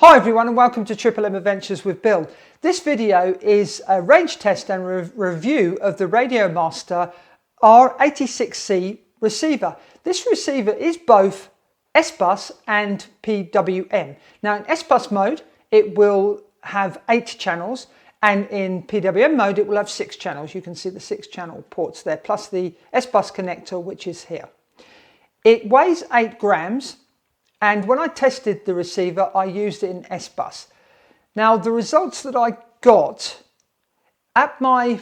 Hi everyone and welcome to PWM Adventures with Bill. This video is a range test and review of the RadioMaster R86C receiver. This receiver is both SBUS and PWM. Now in SBUS mode it will have 8 channels and in PWM mode it will have 6 channels. You can see the 6 channel ports there plus the SBUS connector which is here. It weighs 8 grams. And when I tested the receiver, I used it in SBUS. Now, the results that I got at my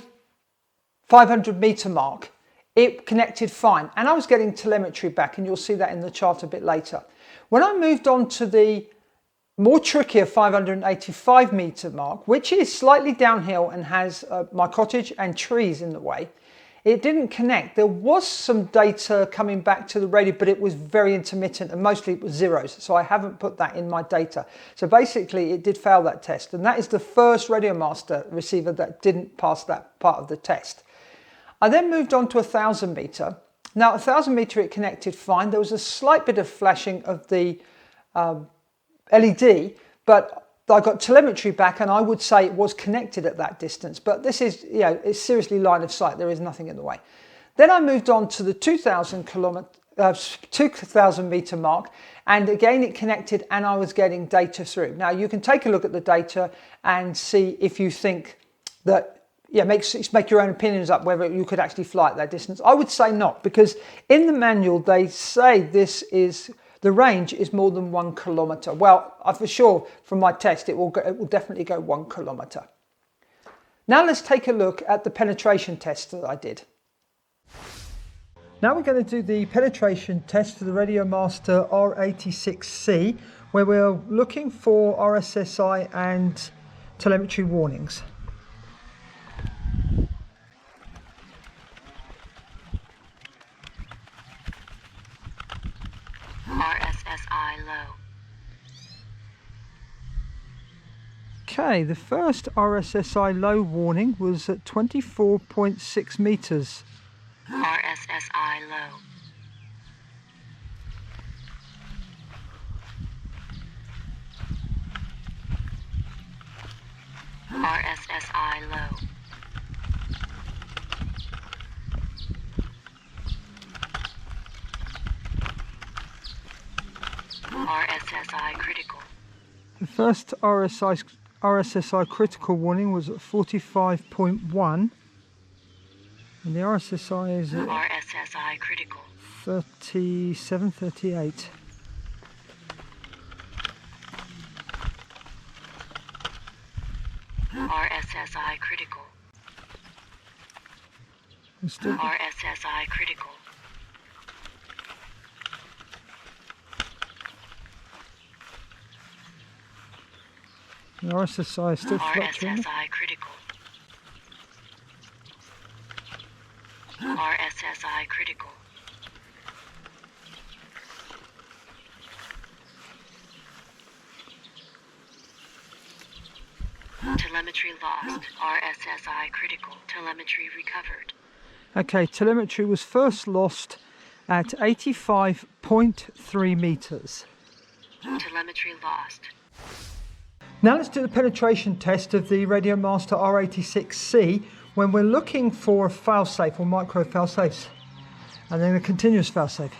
500 meter mark, it connected fine. And I was getting telemetry back, and you'll see that in the chart a bit later. When I moved on to the more trickier 585 meter mark, which is slightly downhill and has my cottage and trees in the way, it didn't connect. There was some data coming back to the radio, but it was very intermittent and mostly it was zeros. So I haven't put that in my data. So basically it did fail that test. And that is the first RadioMaster receiver that didn't pass that part of the test. I then moved on to 1000 meter. Now 1000 meter it connected fine. There was a slight bit of flashing of the LED, but I got telemetry back and I would say it was connected at that distance, but this is, it's seriously line of sight. There is nothing in the way. Then I moved on to the 2000 meter mark, and again it connected and I was getting data through. Now you can take a look at the data and see if you think that, make your own opinions up whether you could actually fly at that distance. I would say not, because in the manual they say the range is more than 1 kilometer. Well, for sure from my test it will definitely go 1 kilometer. Now let's take a look at the penetration test that I did. Now we're going to do the penetration test for the RadioMaster R86C, where we're looking for RSSI and telemetry warnings. RSSI low. Okay, the first RSSI low warning was at 24.6 meters. RSSI low. RSSI low. RSSI critical. The first RSSI critical warning was at 45.1, and the RSSI is at RSSI critical. 37, 38. RSSI critical. RSSI critical. The RSSI is still fluctuating. RSSI critical. RSSI critical. Telemetry lost. RSSI critical. Telemetry recovered. Okay, telemetry was first lost at 85.3 meters. Telemetry lost. Now let's do the penetration test of the RadioMaster R86C when we're looking for a failsafe or micro failsafes, and then a continuous failsafe.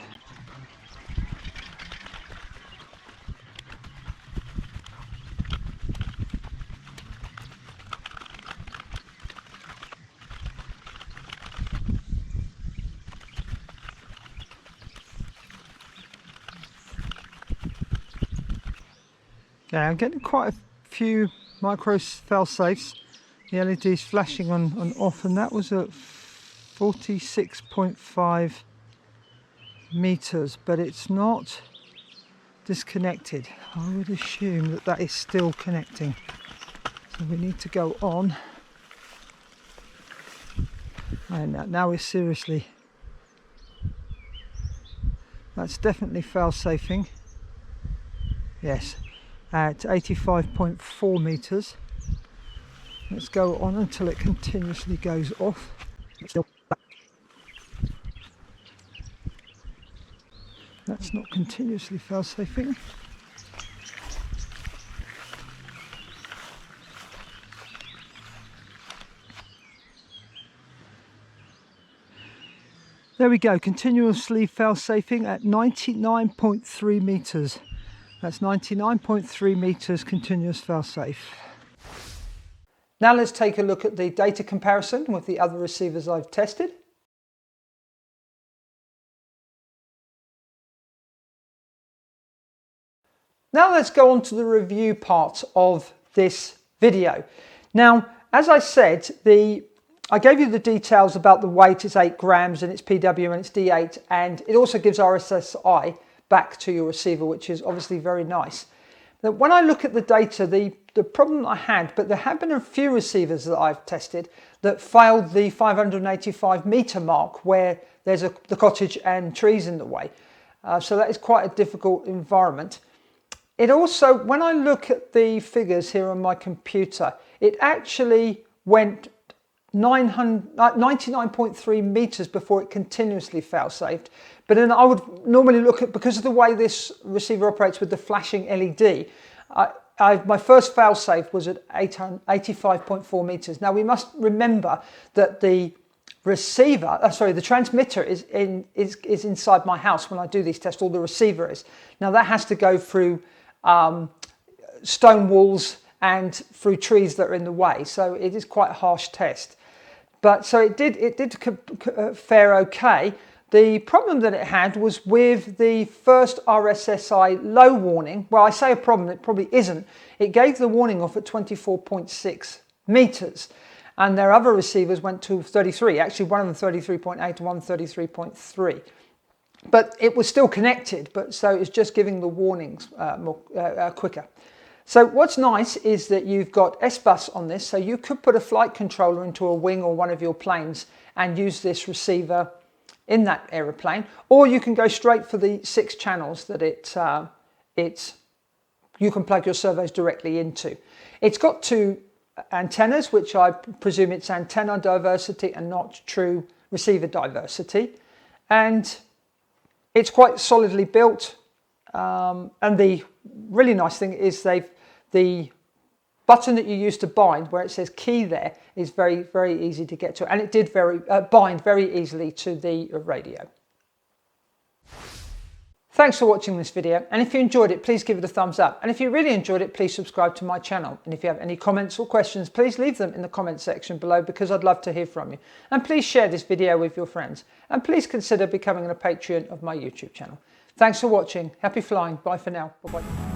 Yeah, I'm getting quite a few micro failsafes. The LED's flashing on and off, and that was at 46.5 meters, but it's not disconnected. I would assume that that is still connecting. So we need to go on. And now we're seriously. That's definitely fail-safing. Yes. At 85.4 meters. Let's go on until it continuously goes off. Still. That's not continuously fail-safing. There we go, continuously fail-safing at 99.3 meters. That's 99.3 meters continuous fail-safe. Now let's take a look at the data comparison with the other receivers I've tested. Now let's go on to the review part of this video. Now, as I said, I gave you the details about the weight. It's 8 grams and it's PWM and it's D8, and it also gives RSSI back to your receiver, which is obviously very nice. Now, when I look at the data, the problem I had, but there have been a few receivers that I've tested that failed the 585 meter mark where there's the cottage and trees in the way. So that is quite a difficult environment. It also, when I look at the figures here on my computer, it actually went 99.3 meters before it continuously fail-safed. But then I would normally look at, because of the way this receiver operates with the flashing LED, my first fail-safe was at 85.4 meters. Now we must remember that the the transmitter is inside my house when I do these tests, or the receiver is. Now that has to go through stone walls and through trees that are in the way, so it is quite a harsh test. But so it did fare okay. The problem that it had was with the first RSSI low warning. Well, I say a problem, it probably isn't. It gave the warning off at 24.6 meters, and their other receivers went to 33. Actually, one of them 33.8 and one 33.3. But it was still connected, but so it's just giving the warnings quicker. So what's nice is that you've got SBUS on this, so you could put a flight controller into a wing or one of your planes and use this receiver in that aeroplane, or you can go straight for the 6 channels that you can plug your servos directly into. It's got 2 antennas, which I presume it's antenna diversity and not true receiver diversity, and it's quite solidly built. And the really nice thing is the button that you use to bind, where it says key there, is very, very easy to get to, and it did bind very easily to the radio. Thanks for watching this video, and if you enjoyed it, please give it a thumbs up, and if you really enjoyed it, please subscribe to my channel, and if you have any comments or questions, please leave them in the comment section below, because I'd love to hear from you. And please share this video with your friends, and please consider becoming a patron of my YouTube channel. Thanks for watching. Happy flying. Bye for now. Bye-bye.